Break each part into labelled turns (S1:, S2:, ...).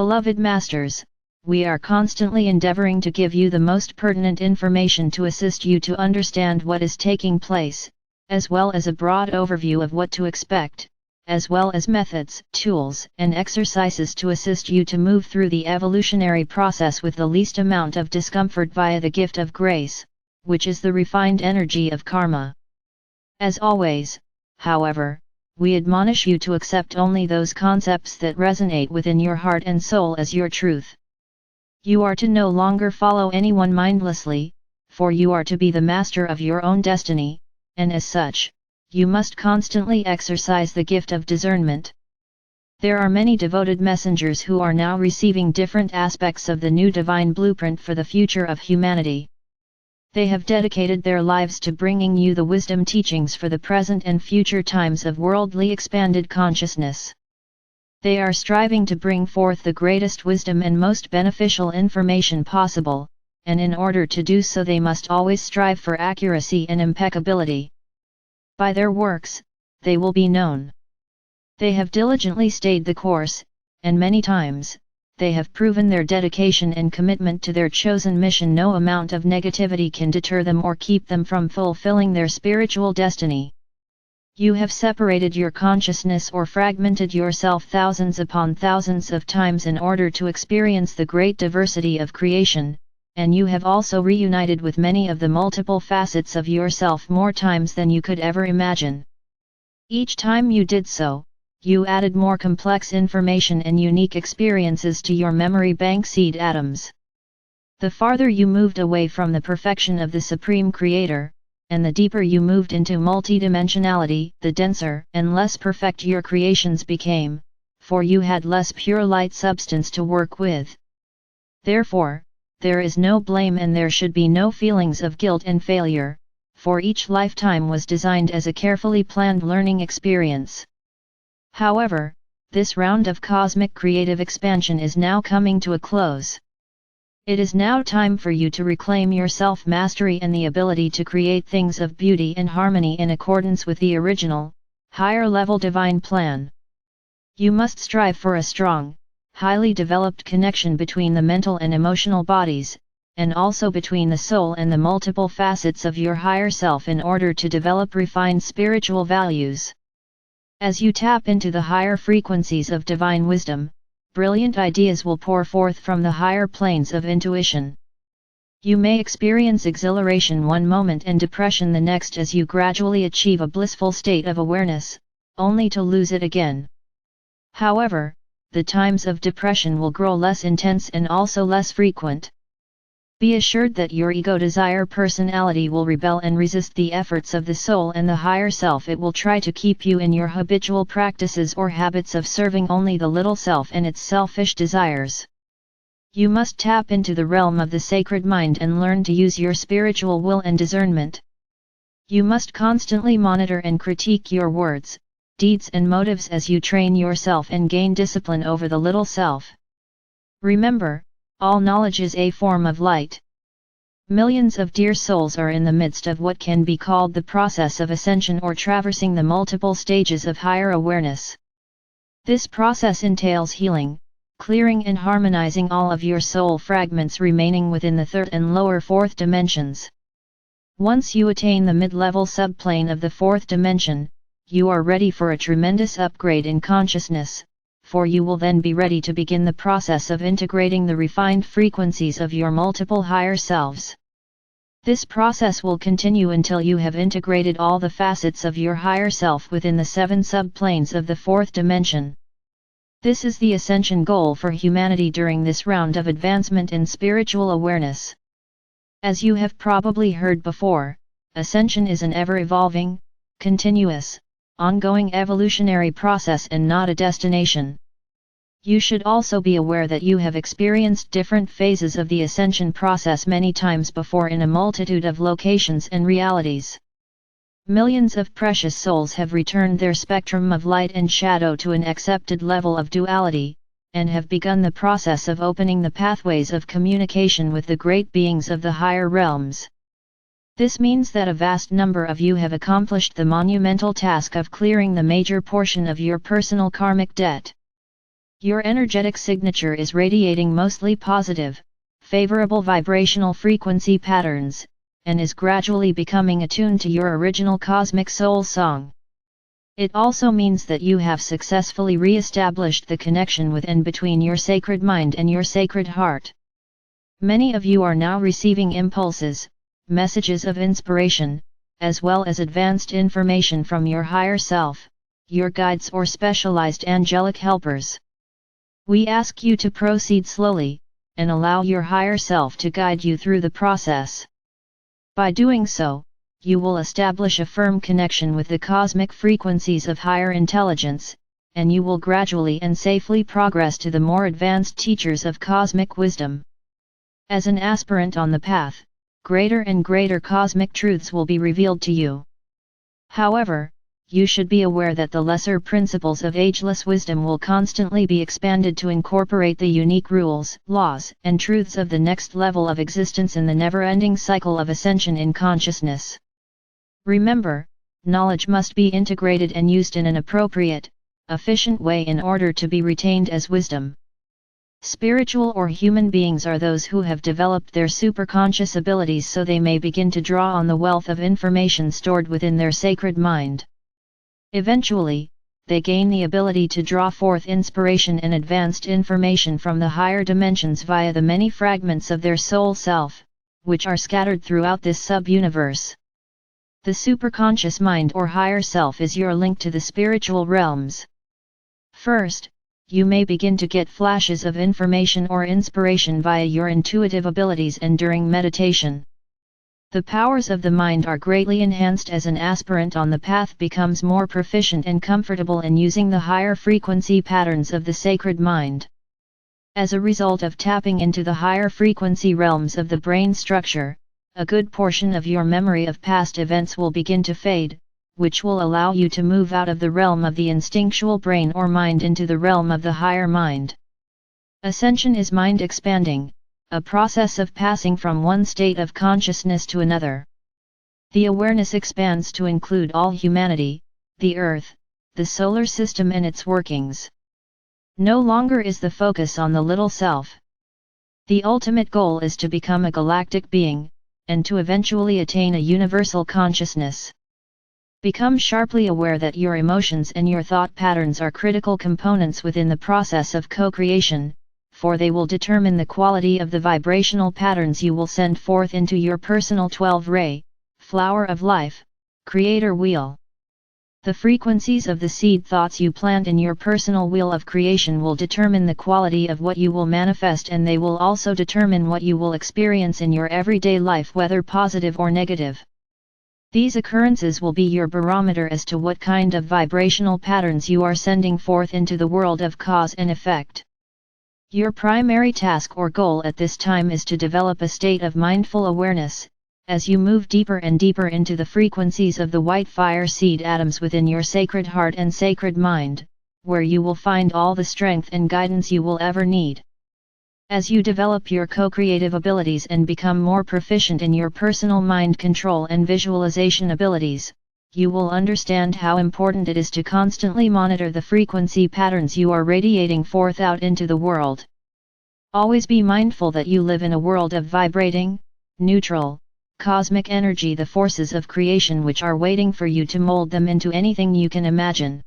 S1: Beloved Masters, we are constantly endeavoring to give you the most pertinent information to assist you to understand what is taking place, as well as a broad overview of what to expect, as well as methods, tools, and exercises to assist you to move through the evolutionary process with the least amount of discomfort via the gift of grace, which is the refined energy of karma. As always, however, we admonish you to accept only those concepts that resonate within your heart and soul as your truth. You are to no longer follow anyone mindlessly, for you are to be the master of your own destiny, and as such, you must constantly exercise the gift of discernment. There are many devoted messengers who are now receiving different aspects of the new divine blueprint for the future of humanity. They have dedicated their lives to bringing you the wisdom teachings for the present and future times of worldly expanded consciousness. They are striving to bring forth the greatest wisdom and most beneficial information possible, and in order to do so they must always strive for accuracy and impeccability. By their works, they will be known. They have diligently stayed the course, and many times, they have proven their dedication and commitment to their chosen mission. No amount of negativity can deter them or keep them from fulfilling their spiritual destiny. You have separated your consciousness or fragmented yourself thousands upon thousands of times in order to experience the great diversity of creation, and you have also reunited with many of the multiple facets of yourself more times than you could ever imagine. Each time you did so, you added more complex information and unique experiences to your memory bank seed atoms. The farther you moved away from the perfection of the Supreme Creator, and the deeper you moved into multidimensionality, the denser and less perfect your creations became, for you had less pure light substance to work with. Therefore, there is no blame and there should be no feelings of guilt and failure, for each lifetime was designed as a carefully planned learning experience. However, this round of cosmic creative expansion is now coming to a close. It is now time for you to reclaim your self-mastery and the ability to create things of beauty and harmony in accordance with the original, higher-level divine plan. You must strive for a strong, highly developed connection between the mental and emotional bodies, and also between the soul and the multiple facets of your higher self in order to develop refined spiritual values. As you tap into the higher frequencies of divine wisdom, brilliant ideas will pour forth from the higher planes of intuition. You may experience exhilaration one moment and depression the next as you gradually achieve a blissful state of awareness, only to lose it again. However, the times of depression will grow less intense and also less frequent. Be assured that your ego-desire personality will rebel and resist the efforts of the soul and the higher self. It will try to keep you in your habitual practices or habits of serving only the little self and its selfish desires. You must tap into the realm of the sacred mind and learn to use your spiritual will and discernment. You must constantly monitor and critique your words, deeds and motives as you train yourself and gain discipline over the little self. Remember, all knowledge is a form of light. Millions of dear souls are in the midst of what can be called the process of ascension or traversing the multiple stages of higher awareness. This process entails healing, clearing and harmonizing all of your soul fragments remaining within the third and lower fourth dimensions. Once you attain the mid-level subplane of the fourth dimension, you are ready for a tremendous upgrade in consciousness, for you will then be ready to begin the process of integrating the refined frequencies of your multiple higher selves. This process will continue until you have integrated all the facets of your higher self within the 7 subplanes of the fourth dimension. This is the ascension goal for humanity during this round of advancement in spiritual awareness. As you have probably heard before, ascension is an ever-evolving, continuous, ongoing evolutionary process and not a destination. You should also be aware that you have experienced different phases of the ascension process many times before in a multitude of locations and realities. Millions of precious souls have returned their spectrum of light and shadow to an accepted level of duality, and have begun the process of opening the pathways of communication with the great beings of the higher realms. This means that a vast number of you have accomplished the monumental task of clearing the major portion of your personal karmic debt. Your energetic signature is radiating mostly positive, favorable vibrational frequency patterns, and is gradually becoming attuned to your original cosmic soul song. It also means that you have successfully re-established the connection with and between your sacred mind and your sacred heart. Many of you are now receiving impulses, messages of inspiration, as well as advanced information from your higher self, your guides or specialized angelic helpers. We ask you to proceed slowly, and allow your higher self to guide you through the process. By doing so, you will establish a firm connection with the cosmic frequencies of higher intelligence, and you will gradually and safely progress to the more advanced teachers of cosmic wisdom. As an aspirant on the path, greater and greater cosmic truths will be revealed to you. However, you should be aware that the lesser principles of ageless wisdom will constantly be expanded to incorporate the unique rules, laws, and truths of the next level of existence in the never-ending cycle of ascension in consciousness. Remember, knowledge must be integrated and used in an appropriate, efficient way in order to be retained as wisdom. Spiritual or human beings are those who have developed their superconscious abilities so they may begin to draw on the wealth of information stored within their sacred mind. Eventually, they gain the ability to draw forth inspiration and advanced information from the higher dimensions via the many fragments of their soul self, which are scattered throughout this sub-universe. The superconscious mind or higher self is your link to the spiritual realms. First, you may begin to get flashes of information or inspiration via your intuitive abilities and during meditation. The powers of the mind are greatly enhanced as an aspirant on the path becomes more proficient and comfortable in using the higher frequency patterns of the sacred mind. As a result of tapping into the higher frequency realms of the brain structure, a good portion of your memory of past events will begin to fade, which will allow you to move out of the realm of the instinctual brain or mind into the realm of the higher mind. Ascension is mind expanding, a process of passing from one state of consciousness to another. The awareness expands to include all humanity, the Earth, the solar system and its workings. No longer is the focus on the little self. The ultimate goal is to become a galactic being, and to eventually attain a universal consciousness. Become sharply aware that your emotions and your thought patterns are critical components within the process of co-creation, for they will determine the quality of the vibrational patterns you will send forth into your personal 12-ray, flower of life, creator wheel. The frequencies of the seed thoughts you plant in your personal wheel of creation will determine the quality of what you will manifest, and they will also determine what you will experience in your everyday life, whether positive or negative. These occurrences will be your barometer as to what kind of vibrational patterns you are sending forth into the world of cause and effect. Your primary task or goal at this time is to develop a state of mindful awareness, as you move deeper and deeper into the frequencies of the white fire seed atoms within your sacred heart and sacred mind, where you will find all the strength and guidance you will ever need. As you develop your co-creative abilities and become more proficient in your personal mind control and visualization abilities, you will understand how important it is to constantly monitor the frequency patterns you are radiating forth out into the world. Always be mindful that you live in a world of vibrating, neutral, cosmic energy, the forces of creation which are waiting for you to mold them into anything you can imagine.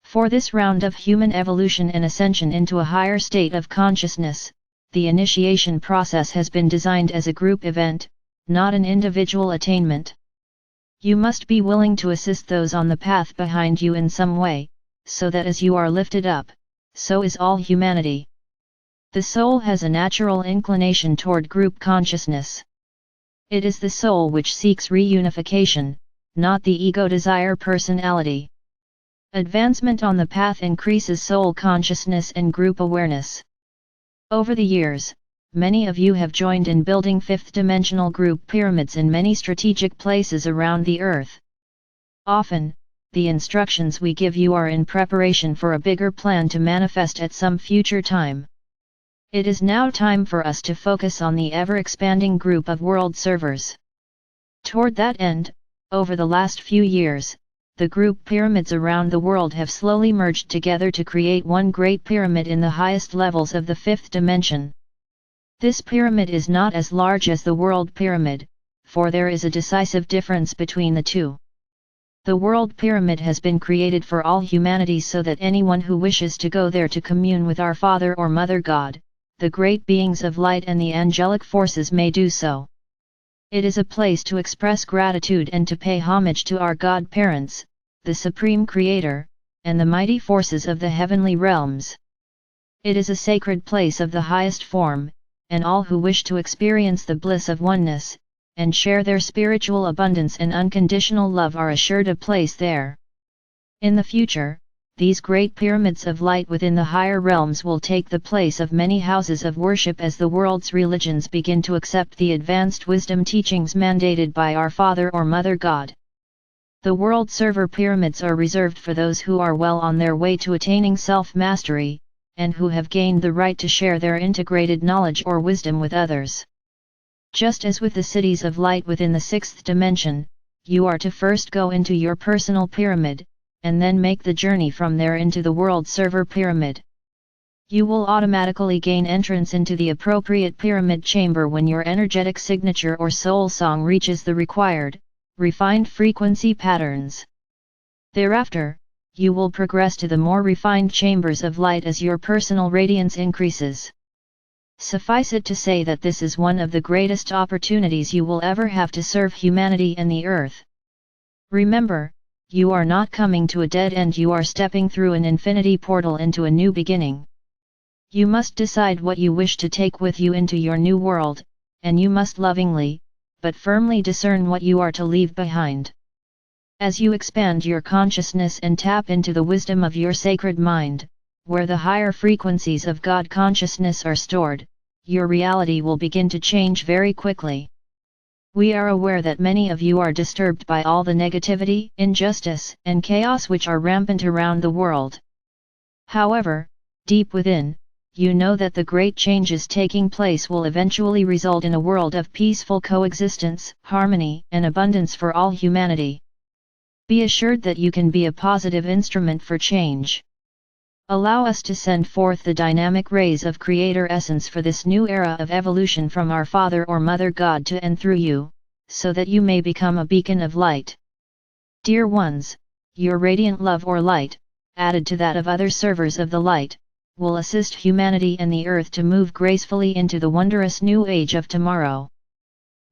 S1: For this round of human evolution and ascension into a higher state of consciousness, the initiation process has been designed as a group event, not an individual attainment. You must be willing to assist those on the path behind you in some way, so that as you are lifted up, so is all humanity. The soul has a natural inclination toward group consciousness. It is the soul which seeks reunification, not the ego desire personality. Advancement on the path increases soul consciousness and group awareness. Over the years, many of you have joined in building fifth-dimensional group pyramids in many strategic places around the earth. Often, the instructions we give you are in preparation for a bigger plan to manifest at some future time. It is now time for us to focus on the ever-expanding group of world servers. Toward that end, over the last few years, the group pyramids around the world have slowly merged together to create one great pyramid in the highest levels of the fifth dimension. This pyramid is not as large as the world pyramid, for there is a decisive difference between the two. The world pyramid has been created for all humanity so that anyone who wishes to go there to commune with our Father or Mother God, the great beings of light and the angelic forces may do so. It is a place to express gratitude and to pay homage to our God Parents, the Supreme Creator, and the mighty forces of the heavenly realms. It is a sacred place of the highest form, and all who wish to experience the bliss of oneness, and share their spiritual abundance and unconditional love are assured a place there. In the future, these great pyramids of light within the higher realms will take the place of many houses of worship as the world's religions begin to accept the advanced wisdom teachings mandated by our Father or Mother God. The world server pyramids are reserved for those who are well on their way to attaining self-mastery, and who have gained the right to share their integrated knowledge or wisdom with others. Just as with the cities of light within the sixth dimension, you are to first go into your personal pyramid, and then make the journey from there into the world server pyramid. You will automatically gain entrance into the appropriate pyramid chamber when your energetic signature or soul song reaches the required, refined frequency patterns. Thereafter, you will progress to the more refined chambers of light as your personal radiance increases. Suffice it to say that this is one of the greatest opportunities you will ever have to serve humanity and the earth. Remember, you are not coming to a dead end, you are stepping through an infinity portal into a new beginning. You must decide what you wish to take with you into your new world, and you must lovingly, but firmly discern what you are to leave behind. As you expand your consciousness and tap into the wisdom of your sacred mind, where the higher frequencies of God consciousness are stored, your reality will begin to change very quickly. We are aware that many of you are disturbed by all the negativity, injustice, and chaos which are rampant around the world. However, deep within, you know that the great changes taking place will eventually result in a world of peaceful coexistence, harmony, and abundance for all humanity. Be assured that you can be a positive instrument for change. Allow us to send forth the dynamic rays of Creator Essence for this new era of evolution from our Father or Mother God to and through you, so that you may become a beacon of light. Dear ones, your radiant love or light, added to that of other servers of the light, will assist humanity and the earth to move gracefully into the wondrous new age of tomorrow.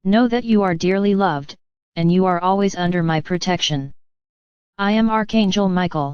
S1: Know that you are dearly loved, and you are always under my protection. I am Archangel Michael.